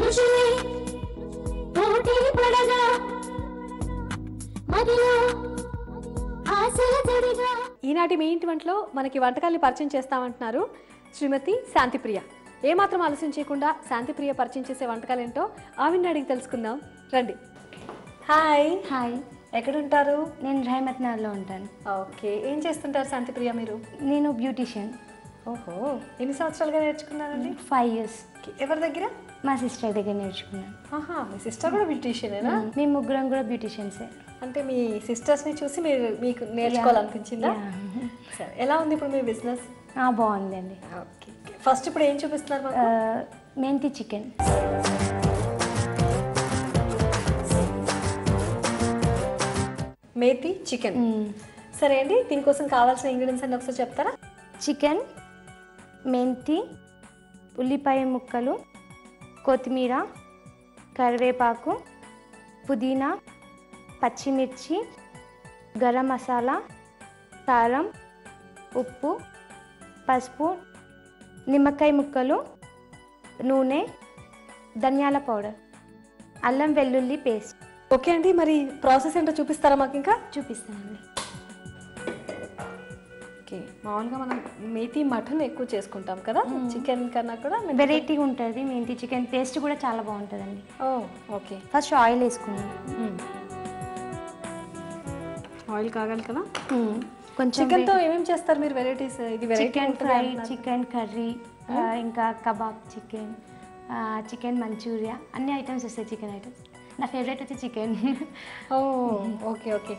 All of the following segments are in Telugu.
ఋషులే పోటీ పడగా మదిలో ఆశల జడిగా. ఈనాటి మీ ఇంటి వంటలో మనకి వంటకాల్ని పరిచయం చేస్తామంటున్నారు శ్రీమతి శాంతిప్రియ. ఏమాత్రం ఆలస్యం చేయకుండా శాంతిప్రియ పరిచయం చేసే వంటకాలు ఏంటో ఆవిడని అడిగి తెలుసుకుందాం రండి. హాయ్. హాయ్, ఎక్కడుంటారు? నేను రహమత్నగర్లో ఉంటాను. ఓకే, ఏం చేస్తుంటారు శాంతిప్రియ మీరు? నేను బ్యూటీషియన్. ఓహో, ఎన్ని సంవత్సరాలుగా నేర్చుకున్నారండి? 5 years. ఎవరి దగ్గర? మా సిస్టర్ దగ్గర నేర్చుకున్నాను. ఆహా, మీ సిస్టర్ కూడా బ్యూటీషియనేనా? మేము ముగ్గురం కూడా బ్యూటీషియన్సే. అంటే మీ సిస్టర్స్ని చూసి మీకు నేర్చుకోవాలనిపించిందా? సరే, ఎలా ఉంది ఇప్పుడు మీ బిజినెస్? బాగుందండి. ఓకే, ఫస్ట్ ఇప్పుడు ఏం చూపిస్తున్నారు మాకు? మెంతి చికెన్. మేతి చికెన్. సరే అండి, దీనికోసం కావాల్సిన ఇంగ్రీడియంట్స్ అన్ని ఒకసారి చెప్తారా? చికెన్, మెంతి, ఉల్లిపాయ ముక్కలు, కొత్తిమీర, కరివేపాకు, పుదీనా, పచ్చిమిర్చి, గరం మసాలా, కారం, ఉప్పు, పసుపు, నిమ్మకాయ ముక్కలు, నూనె, ధనియాల పౌడర్, అల్లం వెల్లుల్లి పేస్ట్. ఓకే అండి, మరి ప్రాసెస్ ఏంటో చూపిస్తారా మాకు? ఇంకా చూపిస్తానండి. ఓకే, మామూలుగా మనం మేతి మటన్ ఎక్కువ చేసుకుంటాం కదా, చికెన్ కన్నా కూడా వెరైటీగా ఉంటుంది. మెంతి చికెన్ టేస్ట్ కూడా చాలా బాగుంటుందండి. ఓకే, ఫస్ట్ ఆయిల్ వేసుకున్నాం. ఆయిల్ కాగాలి కదా. కొంచెం చికెన్తో ఏమేమి చేస్తారు మీరు వెరైటీస్? ఇది చికెన్ ఫ్రై, చికెన్ కర్రీ, ఇంకా కబాబ్ చికెన్, చికెన్ మంచూరియా, అన్ని ఐటమ్స్ వస్తాయి. చికెన్ ఐటమ్స్ నా ఫేవరెట్ వచ్చి చికెన్. Okay okay.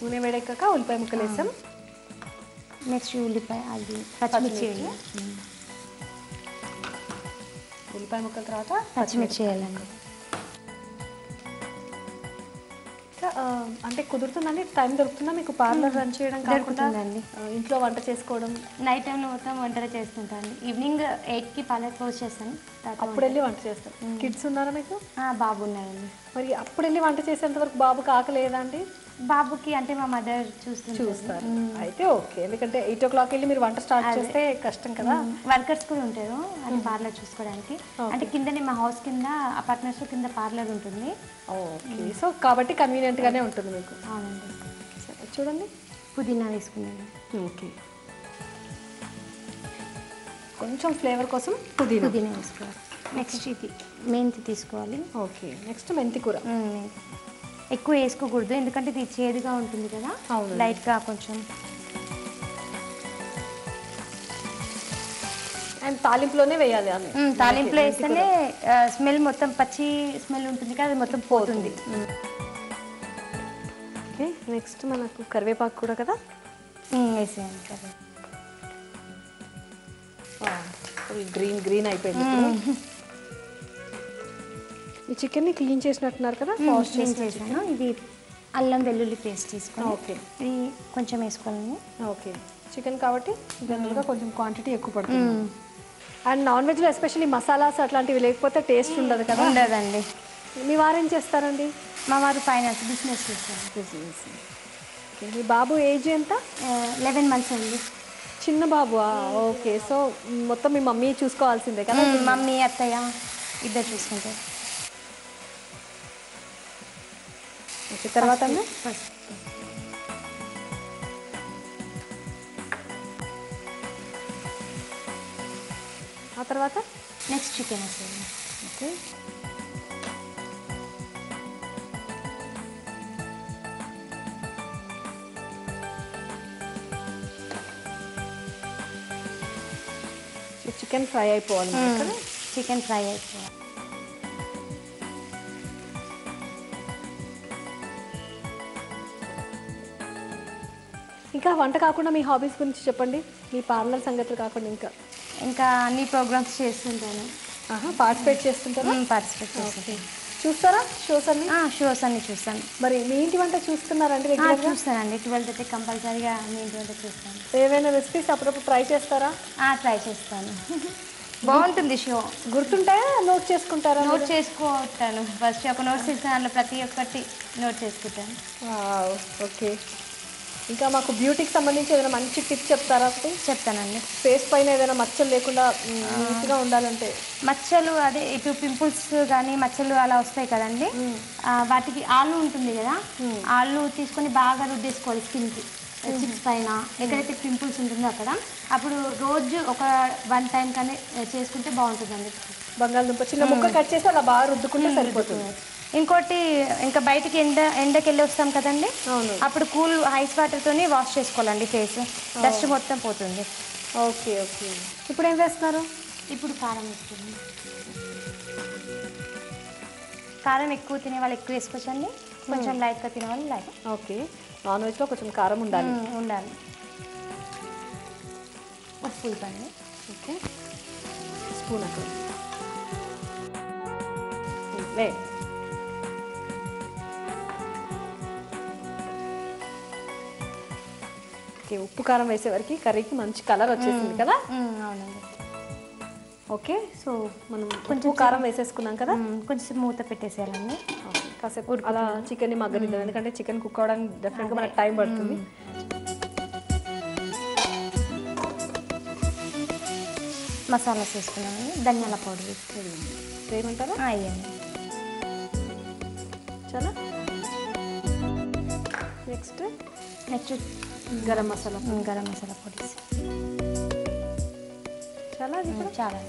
నూనె వేడెక్కాక ఉల్లిపాయ ముక్కలు వేసాం. నెక్స్ట్ ఉల్లిపాయ, అది పచ్చిమిర్చి. ఉల్లిపాయ ముక్కల తర్వాత పచ్చిమిర్చి వేయాలండి. అంటే కుదురుతుందండి? టైం దొరుకుతుందా మీకు పార్లర్ రన్ చేయడం కాకుండా ఇంట్లో వంట చేసుకోవడం? నైట్ టైంలో మొత్తం వంటలు చేస్తుంటాను. ఈవినింగ్ 8కి పార్లర్ క్లోజ్ చేస్తాను. అప్పుడు వెళ్ళి వంట చేస్తాను. కిడ్స్ ఉన్నారా మీకు? బాబు ఉన్నారండి. మరి అప్పుడు వెళ్ళి వంట చేసేంత వరకు బాబుకి ఆకలేదా అండి? బాబుకి అంటే మా మదర్ చూస్తారు. అయితే ఓకే, ఎందుకంటే 8 o'clock వెళ్ళి మీరు వంట స్టార్ట్ చేస్తే కష్టం కదా. వర్కర్స్ కూడా ఉంటారు అది పార్లర్ చూసుకోవడానికి. అంటే కిందనే మా హౌస్ కింద అపార్ట్మెంట్స్ కింద పార్లర్ ఉంటుంది. ఓకే, సో కాబట్టి కన్వీనియంట్ గానే ఉంటుంది మీకు. అవునండి. చూడండి, పుదీనా వేసుకున్నాను. ఓకే, కొంచెం ఫ్లేవర్ కోసం పుదీనా వేసుకోవాలి. నెక్స్ట్ ఇది మెంతి తీసుకోవాలి. ఓకే, నెక్స్ట్ మెంతి కూర. ఎక్కువ వేసుకోకూడదు ఎందుకంటే ఇది చేదుగా ఉంటుంది కదా. లైట్గా కొంచెం. అండ్ తాలింపులోనే వేయాలి. తాలింపులో వేస్తేనే స్మెల్ మొత్తం పచ్చి స్మెల్ ఉంటుంది కదా, అది మొత్తం పోతుంది. ఓకే, నెక్స్ట్ మనకు కరివేపాకు కూడా కదా వేసేయండి. గ్రీన్ అయిపోయింది. ఈ చికెన్ని క్లీన్ చేసినట్టున్నారు కదా? క్లీన్ చేసాను. ఇది అల్లం వెల్లుల్లి పేస్ట్ తీసుకొని ఓకే, ఇది కొంచెం వేసుకోవాలండి. ఓకే, చికెన్ కాబట్టి జనరల్గా కొంచెం క్వాంటిటీ ఎక్కువ పడుతుంది. అండ్ నాన్ వెజ్లో ఎస్పెషల్లీ మసాలాస్ అట్లాంటివి లేకపోతే టేస్ట్ ఉండదు కదా? ఉండదండి. మీ వారు ఏం చేస్తారండి? మా వారు ఫైనాన్స్ బిజినెస్ చేస్తారు. బిజినెస్. మీ బాబు ఏజ్ ఎంత? 11 months అండి. చిన్న బాబు. ఓకే, సో మొత్తం మీ మమ్మీ చూసుకోవాల్సిందే కదా? మమ్మీ అత్తయ్య ఇద్దరు చూసుకుంటారు. తర్వాత ఆ తర్వాత నెక్స్ట్ చికెన్ వస్తుంది. ఓకే, చికెన్ ఫ్రై అయిపోవాలి. చికెన్ ఫ్రై అయిపోవాలి. ఇంకా వంట కాకుండా మీ హాబీస్ గురించి చెప్పండి. మీ పార్లర్ సంగతులు కాకుండా ఇంకా అన్ని ప్రోగ్రామ్స్ చేస్తుంటాను. పార్టిసిపేట్ చేస్తుంటారా? పార్టిసిపేట్ చేస్తాను. చూస్తారా షోస్ అన్ని? షోస్ అన్ని చూస్తాను. మరి మీ ఇంటి వంట చూస్తున్నారండి? చూస్తానండి. 12 కంపల్సరీగా మీ ఇంటి వంట చూస్తాను. ఏవైనా రెసిపీస్ అప్పుడప్పుడు ట్రై చేస్తారా? ట్రై చేస్తాను. బాగుంటుంది షో. గుర్తుంటాయా? నోట్ చేసుకుంటారా? నోట్ చేసుకుంటాను. ఫస్ట్ ఒక నోట్స్ ఇస్తాను, అందులో ప్రతి ఒక్కటి నోట్ చేసుకుంటాను. ఓకే, ఇంకా మాకు బ్యూటీకి సంబంధించి ఏదైనా మంచి టిప్ చెప్తారా? ఒకటి చెప్తానండి. ఫేస్ పైన ఏదైనా మచ్చలు లేకుండా నీట్గా ఉండాలంటే? మచ్చలు అదే ఇప్పుడు పింపుల్స్ కానీ మచ్చలు అలా వస్తాయి కదండి, వాటికి ఆలు ఉంటుంది కదా, ఆలు తీసుకొని బాగా రుద్దేసుకోవాలి స్కిన్కి, చిప్స్ పైన ఎక్కడైతే పింపుల్స్ ఉంటుందో అక్కడ. అప్పుడు రోజు ఒక 1 టైం కానీ చేసుకుంటే బాగుంటుందండి. బంగాళదుంప చిన్న ముక్క కట్ చేసి అలా బాగా రుద్దుకుంటే సరిపోతుంది. ఇంకోటి, ఇంకా బయటికి ఎండకి వెళ్ళి వస్తాం కదండి, అప్పుడు కూల్ ఐస్ వాటర్తోని వాష్ చేసుకోవాలండి ఫేస్, డస్ట్ మొత్తం పోతుంది. Okay okay. ఇప్పుడు ఏం వేస్తున్నారు? ఇప్పుడు కారం వేస్తుంది. కారం ఎక్కువ తినే వాళ్ళు ఎక్కువ వేసుకోవచ్చండి, కొంచెం లైట్గా తినే వాళ్ళు లైట్. ఓకే. నాన్ వెజ్లో కొంచెం కారం ఉండాలి. ఉప్పు ఇవ్వండి. ఓకే, స్పూన్ అక్కడ. ఓకే, ఉప్పు కారం వేసే వరకు కర్రీకి మంచి కలర్ వచ్చేసింది కదా? అవునండి. ఓకే, సో మనం కొంచెం కారం వేసేసుకున్నాం కదా, కొంచెం మూత పెట్టేసేయాలండి. కాసేపు అలా చికెన్ని మగ్గనిద్దాం, ఎందుకంటే చికెన్ కుక్ అవ్వడానికి డెఫినెట్గా మనకు టైం పడుతుంది. మసాలాస్ వేసుకున్నామండి, ధనియాల పౌడర్ వేసుకున్నాం. ఏమంటారా? అయ్యండి. చాలా నెక్స్ట్ గరం మసాలా పొడి. చాలా చాలా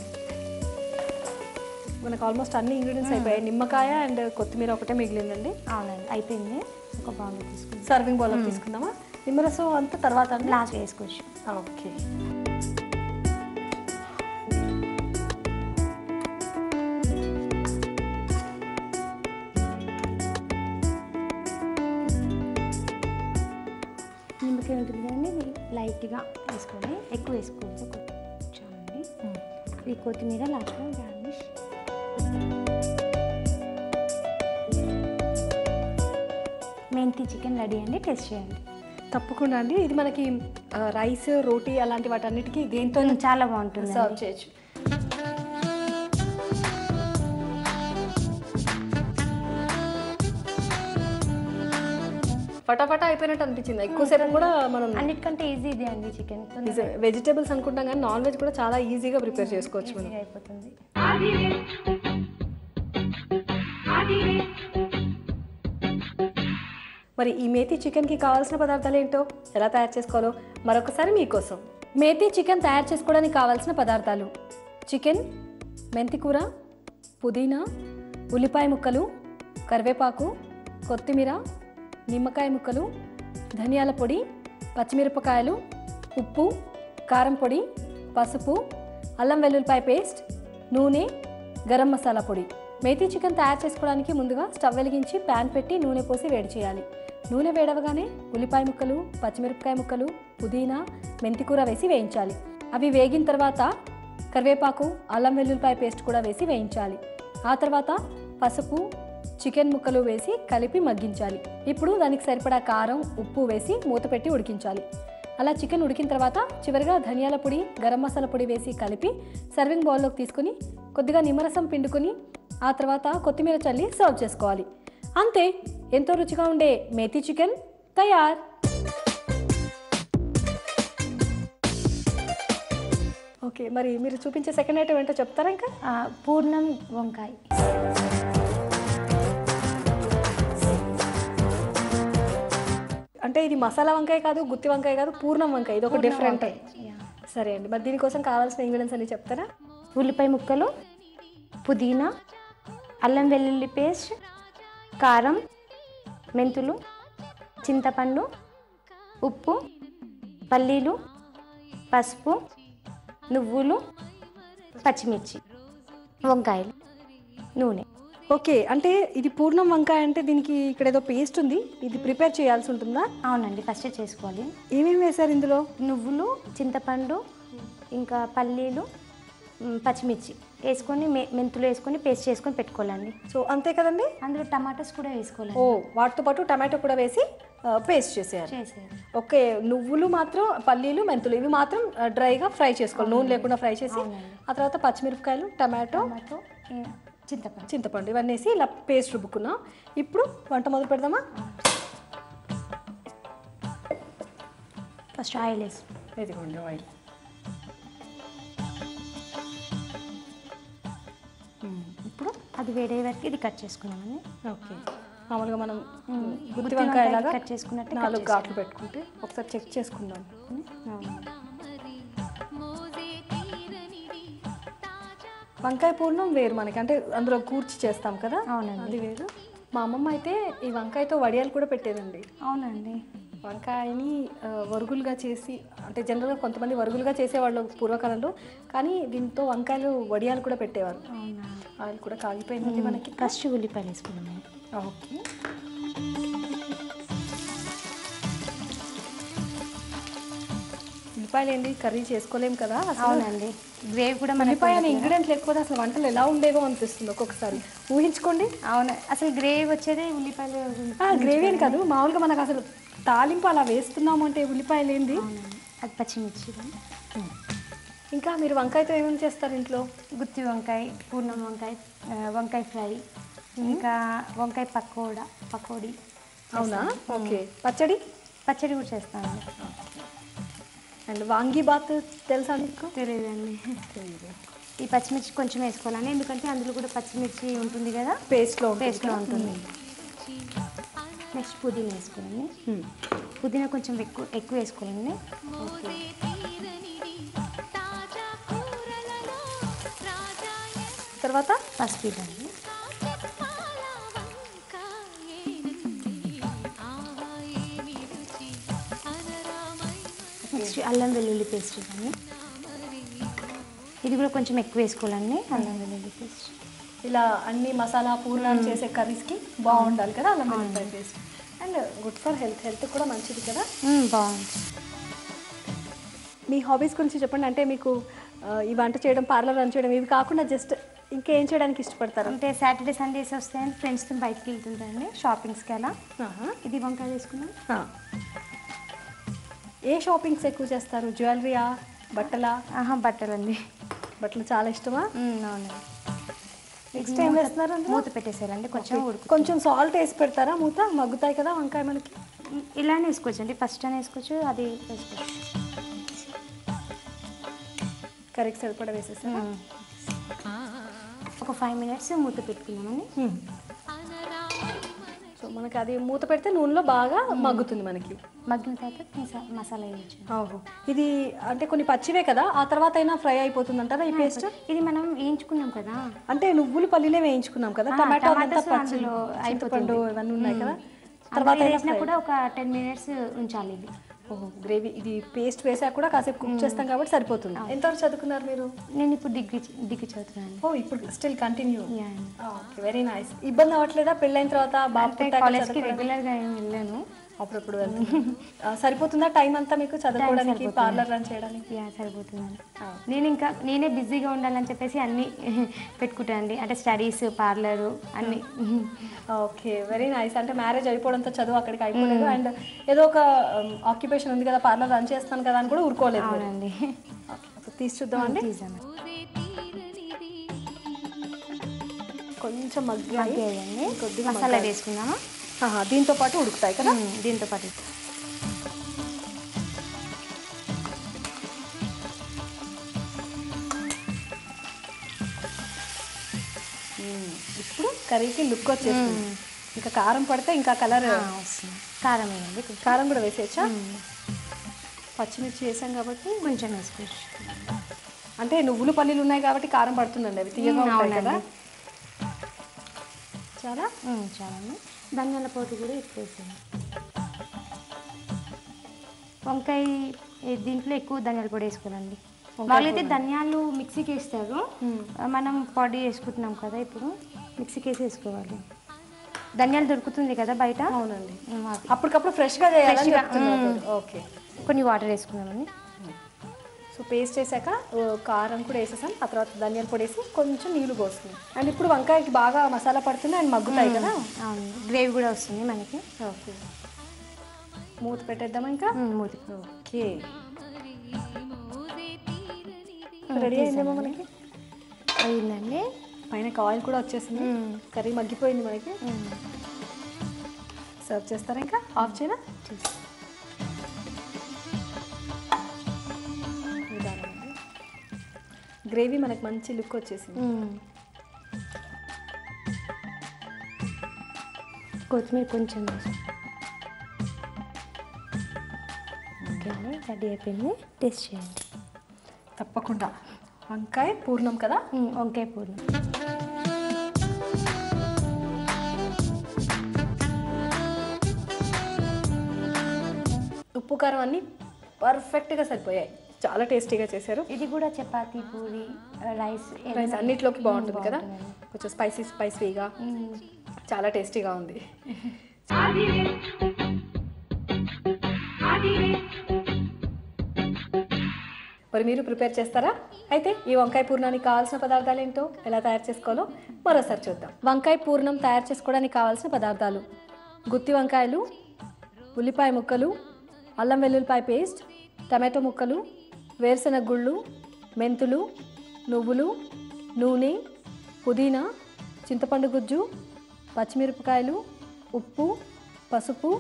మనకు ఆల్మోస్ట్ అన్ని ఇంగ్రీడియంట్స్ అయిపోయాయి. నిమ్మకాయ అండ్ కొత్తిమీర ఒకటే మిగిలిందండి. అవునండి, అయిపోయింది. ఒక బౌల్లో తీసుకుందాం, సర్వింగ్ బౌల్లో తీసుకుందామా? నిమ్మరసం అంతా తర్వాత లాస్ట్ వేసుకోవచ్చు. ఓకే. నిమ్మకాయ ఉంటుంది కదండి, లైట్గా వేసుకొని, ఎక్కువ వేసుకోవచ్చు కొంచెం అండి. ఈ కొత్తిమీర లాస్ట్లో గార్నిష్. మెంతి చికెన్ రెడీ అండి, టేస్ట్ చేయండి. తప్పకుండా అండి. ఇది మనకి రైస్, రోటీ అలాంటి వాటన్నిటికీ దేంతో చాలా బాగుంటుంది, సర్వ్ చేయొచ్చు. ఫటాఫటా అయిపోయినట్టు అనిపించింది. ఎక్కువసేపు కూడా మనం అన్నిటికంటే ఈజీ ఇది అండి చికెన్. వెజిటేబుల్స్ అనుకుంటాం కానీ నాన్ వెజ్ కూడా చాలా ఈజీగా ప్రిపేర్ చేసుకోవచ్చు మనం. అయిపోతుంది. మరి ఈ మేతి చికెన్కి కావాల్సిన పదార్థాలు ఏంటో, ఎలా తయారు చేసుకోవాలో మరొకసారి మీకోసం. మేతి చికెన్ తయారు చేసుకోవడానికి కావాల్సిన పదార్థాలు: చికెన్, మెంతికూర, పుదీనా, ఉల్లిపాయ ముక్కలు, కరివేపాకు, కొత్తిమీర, నిమ్మకాయ ముక్కలు, ధనియాల పొడి, పచ్చిమిరపకాయలు, ఉప్పు, కారం పొడి, పసుపు, అల్లం వెల్లుల్లిపాయ పేస్ట్, నూనె, గరం మసాలా పొడి. మేతి చికెన్ తయారు చేసుకోవడానికి ముందుగా స్టవ్ వెలిగించి ప్యాన్ పెట్టి నూనె పోసి వేడి చేయాలి. నూనె వేడవగానే ఉల్లిపాయ ముక్కలు, పచ్చిమిరపకాయ ముక్కలు, పుదీనా, మెంతికూర వేసి వేయించాలి. అవి వేగిన తర్వాత కరివేపాకు, అల్లం వెల్లుల్లిపాయ పేస్ట్ కూడా వేసి వేయించాలి. ఆ తర్వాత పసుపు, చికెన్ ముక్కలు వేసి కలిపి మగ్గించాలి. ఇప్పుడు దానికి సరిపడా కారం, ఉప్పు వేసి మూత పెట్టి ఉడికించాలి. అలా చికెన్ ఉడికిన తర్వాత చివరిగా ధనియాల పొడి, గరం మసాలా పొడి వేసి కలిపి సర్వింగ్ బౌల్లోకి తీసుకుని కొద్దిగా నిమ్మరసం పిండుకొని ఆ తర్వాత కొత్తిమీర చల్లి సర్వ్ చేసుకోవాలి. అంతే, ఎంతో రుచిగా ఉండే మేతి చికెన్ తయార్. ఓకే, మరి మీరు చూపించే సెకండ్ ఐటమ్ ఏంటో చెప్తారా? ఇంకా పూర్ణం వంకాయ. అంటే ఇది మసాలా వంకాయ కాదు, గుత్తి వంకాయ కాదు, పూర్ణం వంకాయ. ఇది ఒక డిఫరెంట్. సరే అండి, మరి దీనికోసం కావాల్సిన ఇంగ్రీడియంట్స్ అన్ని చెప్తారా? ఉల్లిపాయ ముక్కలు, పుదీనా, అల్లం వెల్లుల్లి పేస్ట్, కారం, మెంతులు, చింతపండు, ఉప్పు, పల్లీలు, పసుపు, నువ్వులు, పచ్చిమిర్చి, వంకాయలు, నూనె. ఓకే, అంటే ఇది పూర్ణం వంకాయ అంటే దీనికి ఇక్కడ ఏదో పేస్ట్ ఉంది, ఇది ప్రిపేర్ చేయాల్సి ఉంటుందా? అవునండి, ఫస్టే చేసుకోవాలి. ఏమేమి వేశారు ఇందులో? నువ్వులు, చింతపండు, ఇంకా పల్లీలు, పచ్చిమిర్చి వేసుకొని మెంతులు వేసుకొని పేస్ట్ చేసుకొని పెట్టుకోవాలండి. సో అంతే కదండి. అందులో టమాటోస్ కూడా వేసుకోవాలి. ఓ, వాటితో పాటు టమాటో కూడా వేసి పేస్ట్ చేసేయాలి. ఓకే, నువ్వులు మాత్రం, పల్లీలు, మెంతులు ఇవి మాత్రం డ్రైగా ఫ్రై చేసుకోవాలి, నూనె లేకుండా ఫ్రై చేసి. ఆ తర్వాత పచ్చిమిరపకాయలు, టమాటో, చింతపండు ఇవన్నీ వేసి ఇలా పేస్ట్ రుబ్బుకున్నాం. ఇప్పుడు వంట మొదలు పెడదామా? ఫస్ట్ ఆయిల్ వేసి ఇదిగోండి ఆయిల్. ఇప్పుడు అది వేడే వరకు ఇది కట్ చేసుకున్నామండి. ఓకే, మామూలుగా మనం గుత్తి వంకాయ వంకాయలాగా కట్ చేసుకున్నట్టు 4 ఘాట్లు పెట్టుకుంటే ఒకసారి చెక్ చేసుకుందాం. వంకాయ పూర్ణం వేరు మనకి, అంటే అందులో కూర్చి చేస్తాం కదా. అవునండి. అది వేరు. మా అమ్మమ్మ అయితే ఈ వంకాయతో వడియాలు కూడా పెట్టేదండి. అవునండి. వంకాయని వరుగులుగా చేసి, అంటే జనరల్గా కొంతమంది వరుగులుగా చేసేవాళ్ళు పూర్వకాలంలో, కానీ దీంతో వంకాయలు వడియాలు కూడా పెట్టేవారు. అవునా. ఆయిల్ కూడా కాగిపోయింది మనకి. ఫస్ట్ ఉల్లిపాయలు వేసుకున్నాము. ఓకే, ఉల్లిపాయలు ఏంటి కర్రీ చేసుకోలేము కదా అసలు. అవునండి. గ్రేవీ కూడా మన ఉల్లిపాయ అనే ఇంగ్రీడియంట్ లేకపోతే అసలు వంటలు ఎలా ఉండేవో అనిపిస్తుంది ఒక్కొక్కసారి. ఊహించుకోండి. అవును, అసలు గ్రేవీ వచ్చేదే ఉల్లిపాయలు. గ్రేవీ అని కాదు, మామూలుగా మనకు అసలు తాలింపు అలా వేస్తున్నాము అంటే ఉల్లిపాయలు ఏంది. అది పచ్చిమిర్చి. ఇంకా మీరు వంకాయతో ఏమేమి చేస్తారు ఇంట్లో? గుత్తి వంకాయ, పూర్ణం వంకాయ, వంకాయ ఫ్రై, ఇంకా వంకాయ పకోడీ. అవునా. ఓకే, పచ్చడి కూడా చేస్తామండి. అండ్ వాంగి బాత్ తెలుసా మీకు? తెలియదండి. ఈ పచ్చిమిర్చి కొంచెం వేసుకోవాలండి, ఎందుకంటే అందులో కూడా పచ్చిమిర్చి ఉంటుంది కదా, పేస్ట్లో ఉంటుంది. నెక్స్ట్ పుదీనా వేసుకోవాలండి. పుదీనా కొంచెం ఎక్కువ వేసుకోవాలండి. తర్వాత పసుపు ఇవ్వండి. నెక్స్ట్ అల్లం వెల్లుల్లి పేస్ట్ ఇవ్వండి. ఇది కూడా కొంచెం ఎక్కువ వేసుకోవాలండి, అల్లం వెల్లుల్లి పేస్ట్. ఇలా అన్ని మసాలా పూర్ణాలు చేసే కర్రీస్కి బాగుండాలి కదా అల్లం వెల్లుల్లి paste. And good for health కూడా మంచిది కదా. బాగుంది. మీ హాబీస్ గురించి చెప్పండి. అంటే మీకు ఈ వంట చేయడం, పార్లర్ రన్ చేయడం, ఇవి కాకుండా జస్ట్ ఇంకేం చేయడానికి ఇష్టపడతారు? అంటే సాటర్డే సండేస్ వస్తాయని ఫ్రెండ్స్తో బయటకు వెళ్తుంటారండి షాపింగ్స్కి అలా. ఇది వంకాయ వేసుకున్నాం. ఏ షాపింగ్స్ ఎక్కువ చేస్తారు? జ్యువెలరీయా, బట్టలా? బట్టలండి. బట్టలు చాలా ఇష్టమా? అవునండి. నెక్స్ట్ ఏం వేస్తున్నారు? మూత పెట్టేసేయాలండి, కొంచెం సాల్ట్ వేసి పెడతారా? మూత మగ్గుతాయి కదా వంకాయ మనకి. ఇలానే వేసుకోవచ్చు అండి, ఫస్ట్ అని వేసుకోవచ్చు, అది వేసుకోవచ్చు. కరెక్ట్ సరిపడా వేసేస్తారా? ఒక 5 minutes మూత పెట్టుకున్నామని. సో మనకి అది మూత పెడితే నూనెలో బాగా మగ్గుతుంది మనకి. మగ్గిన తర్వాత మసాలా వేయచ్చు. ఓహో, ఇది అంటే కొన్ని పచ్చివే కదా, ఆ తర్వాత అయినా ఫ్రై అయిపోతుంది అంటారా ఈ పేస్ట్? ఇది మనం వేయించుకున్నాం కదా, అంటే నువ్వులు పల్లీలే వేయించుకున్నాం కదా, టమాటో అందులో అయిపోతుంది, ఇవన్నీ ఉన్నాయి కదా. తర్వాత వేసినా కూడా ఒక 10 minutes ఉంచాలి ఇది. ఓహో, గ్రేవీ ఇది పేస్ట్ వేసాక కూడా కాసేపు కుక్ చేస్తాం కాబట్టి సరిపోతుంది. ఎంతవరకు చదువుకున్నారు మీరు? నేను ఇప్పుడు డిగ్రీ చదువుతున్నాను. ఓ, ఇప్పుడు still continue. Okay, very nice. ఇబ్బంది అవ్వట్లేదా పెళ్ళైన తర్వాత? బాబు కాలేజ్కి రెగ్యులర్గా వెళ్ళాను, అప్పుడప్పుడు సరిపోతుందా టైం అంతా మీకు చదువుకోవడానికి, పార్లర్ రన్ చేయడానికి? సరిపోతుందండి. నేనే బిజీగా ఉండాలని చెప్పేసి అన్నీ పెట్టుకుంటానండి, అంటే స్టడీస్, పార్లరు అన్నీ. Okay, very nice. అంటే మ్యారేజ్ అయిపోవడంతో చదువు అక్కడికి అయిపోలేదు, అండ్ ఏదో ఒక ఆక్యుపేషన్ ఉంది కదా, పార్లర్ రన్ చేస్తాను కదా అని కూడా ఊరుకోలేదు. అవునండి. తీసి చూద్దామండి. కొంచెం మగ్గాయండి, కొద్దిగా మసాలా వేసుకుందామా? దీంతో పాటు ఉడుకుతాయి కదా. దీంతో పాటు ఇప్పుడు కర్రీకి లుక్ వచ్చేస్తుంది. ఇంకా కారం పడితే ఇంకా కలర్ వస్తుంది. కారం వేయండి. కారం కూడా వేసేయచ్చా? పచ్చిమిర్చి వేసాం కాబట్టి కొంచెం వేసుకోవచ్చు. అంటే నువ్వులు పల్లీలు ఉన్నాయి కాబట్టి కారం పడుతుందండి, అవి తీయగా ఉంటాయి కదా. చాలా ధనియాల పొడి కూడా ఎక్కువ వేసాను. వంకాయ దీంట్లో ఎక్కువ ధనియాల పొడి వేసుకోవాలండి. వాళ్ళైతే ధనియాలు మిక్సీకి వేస్తారు, మనం పొడి వేసుకుంటున్నాం కదా, ఇప్పుడు మిక్సీకి వేసి వేసుకోవాలి. ధనియాలు దొరుకుతుంది కదా బయట. అవునండి, అప్పటికప్పుడు ఫ్రెష్గా చేయాలి. ఓకే, కొన్ని వాటర్ వేసుకున్నామని. సో పేస్ట్ వేసాక కారం కూడా వేసేసాం, ఆ తర్వాత ధనియాల పొడి వేసి కొంచెం నీళ్ళు పోస్తుంది. అండ్ ఇప్పుడు వంకాయకి బాగా మసాలా పడుతుంది అండ్ మగ్గుతాయి కదా. అవును, గ్రేవీ కూడా వస్తుంది మనకి. ఓకే, మూత పెట్టేద్దామా ఇంకా? మూత. ఓకే, రెడీ అయిందేమో మనకి. అయిందండి. పైన ఆయిల్ కూడా వచ్చేసింది, కర్రీ మగ్గిపోయింది మనకి. సర్వ్ చేస్తారా? ఇంకా ఆఫ్ చేయనా? గ్రేవీ మనకు మంచి లుక్ వచ్చేసింది. కొత్తిమీర కొంచెం ఓకే అండి, రెడీ అయిపోయింది. టేస్ట్ చేయండి. తప్పకుండా. వంకాయ పూర్ణం కదా? వంకాయ పూర్ణం. ఉప్పు కారం అన్నీ పర్ఫెక్ట్గా సరిపోయాయి. చాలా టేస్టీగా చేశారు. ఇది కూడా చపాతీ, పూరి, రైస్ అన్నిట్లోకి బాగుంటుంది కదా. కొంచెం స్పైసీగా చాలా టేస్టీగా ఉంది. మరి మీరు ప్రిపేర్ చేస్తారా? అయితే ఈ వంకాయ పూర్ణానికి కావాల్సిన పదార్థాలు ఏంటో, ఎలా తయారు చేసుకోవాలో మరోసారి చూద్దాం. వంకాయ పూర్ణం తయారు చేసుకోవడానికి కావాల్సిన పదార్థాలు: గుత్తి వంకాయలు, ఉల్లిపాయ ముక్కలు, అల్లం వెల్లుల్లిపాయ పేస్ట్, టమాటో ముక్కలు, వేరుశనగ గుళ్ళు, మెంతులు, నువ్వులు, నూనె, పుదీనా, చింతపండు గుజ్జు, పచ్చిమిరపకాయలు, ఉప్పు, పసుపు,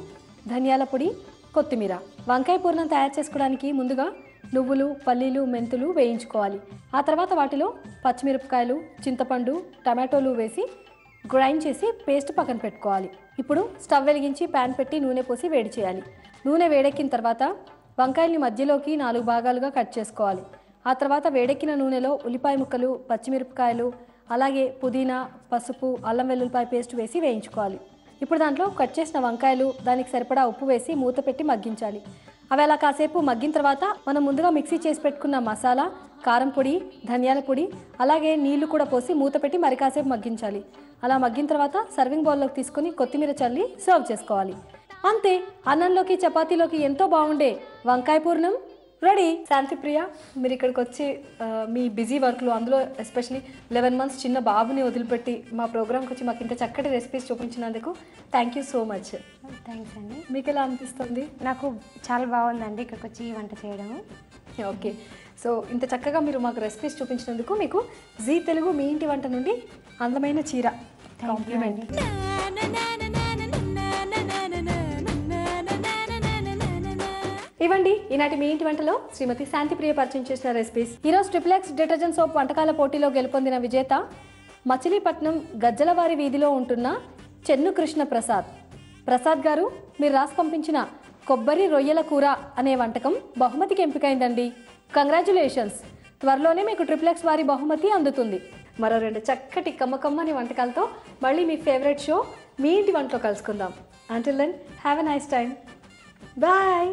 ధనియాల పొడి, కొత్తిమీర. వంకాయ పూర్ణం తయారు చేసుకోవడానికి ముందుగా నువ్వులు, పల్లీలు, మెంతులు వేయించుకోవాలి. ఆ తర్వాత వాటిలో పచ్చిమిరపకాయలు, చింతపండు, టమాటోలు వేసి గ్రైండ్ చేసి పేస్ట్ పక్కన పెట్టుకోవాలి. ఇప్పుడు స్టవ్ వెలిగించి ప్యాన్ పెట్టి నూనె పోసి వేడి చేయాలి. నూనె వేడెక్కిన తర్వాత వంకాయల్ని మధ్యలోకి 4 భాగాలుగా కట్ చేసుకోవాలి. ఆ తర్వాత వేడెక్కిన నూనెలో ఉల్లిపాయ ముక్కలు, పచ్చిమిరపకాయలు, అలాగే పుదీనా, పసుపు, అల్లం వెల్లుల్లిపాయ పేస్ట్ వేసి వేయించుకోవాలి. ఇప్పుడు దాంట్లో కట్ చేసిన వంకాయలు, దానికి సరిపడా ఉప్పు వేసి మూత పెట్టి మగ్గించాలి. అవి అలా కాసేపు మగ్గిన తర్వాత మనం ముందుగా మిక్సీ చేసి పెట్టుకున్న మసాలా, కారం పొడి, ధనియాల పొడి, అలాగే నీళ్లు కూడా పోసి మూత పెట్టి మరి కాసేపు మగ్గించాలి. అలా మగ్గిన తర్వాత సర్వింగ్ బౌల్లోకి తీసుకొని కొత్తిమీర చల్లి సర్వ్ చేసుకోవాలి. అంతే, అన్నంలోకి చపాతీలోకి ఎంతో బాగుండే వంకాయ పూర్ణం రెడీ. శాంతిప్రియ, మీరు ఇక్కడికి వచ్చి మీ బిజీ వర్క్లో, అందులో ఎస్పెషలీ 11 months చిన్న బాబుని వదిలిపెట్టి మా ప్రోగ్రామ్కి వచ్చి మాకు ఇంత చక్కటి రెసిపీస్ చూపించినందుకు thank you so much. Thanks అండి. మీకు ఎలా అనిపిస్తుంది? నాకు చాలా బాగుందండి ఇక్కడికి వచ్చి ఈ వంట చేయడము. ఓకే, సో ఇంత చక్కగా మీరు మాకు రెసిపీస్ చూపించినందుకు మీకు జీ తెలుగు మీ ఇంటి వంట నుండి అందమైన చీర కాంప్లిమెంట్. ఇవ్వండి ఈనాటి మీ ఇంటి వంటలో శ్రీమతి శాంతిప్రియ పరిచయం చేసిన రెసిపీస్. ఈరోజు ట్రిప్లెక్స్ డిటర్జెంట్ సోప్ వంటకాల పోటీలో గెలుపొందిన విజేత మచిలీపట్నం గజ్జలవారి వీధిలో ఉంటున్న చెన్ను కృష్ణ ప్రసాద్. ప్రసాద్ గారు, మీరు రాసి పంపించిన కొబ్బరి రొయ్యల కూర అనే వంటకం బహుమతికి ఎంపికైందండి. కంగ్రాచులేషన్స్. త్వరలోనే మీకు ట్రిప్లెక్స్ వారి బహుమతి అందుతుంది. మరో 2 చక్కటి కమ్మకమ్మని వంటకాలతో మళ్ళీ మీ ఫేవరెట్ షో మీ ఇంటి వంటలో కలుసుకుందాం. Until then have a nice time. Bye.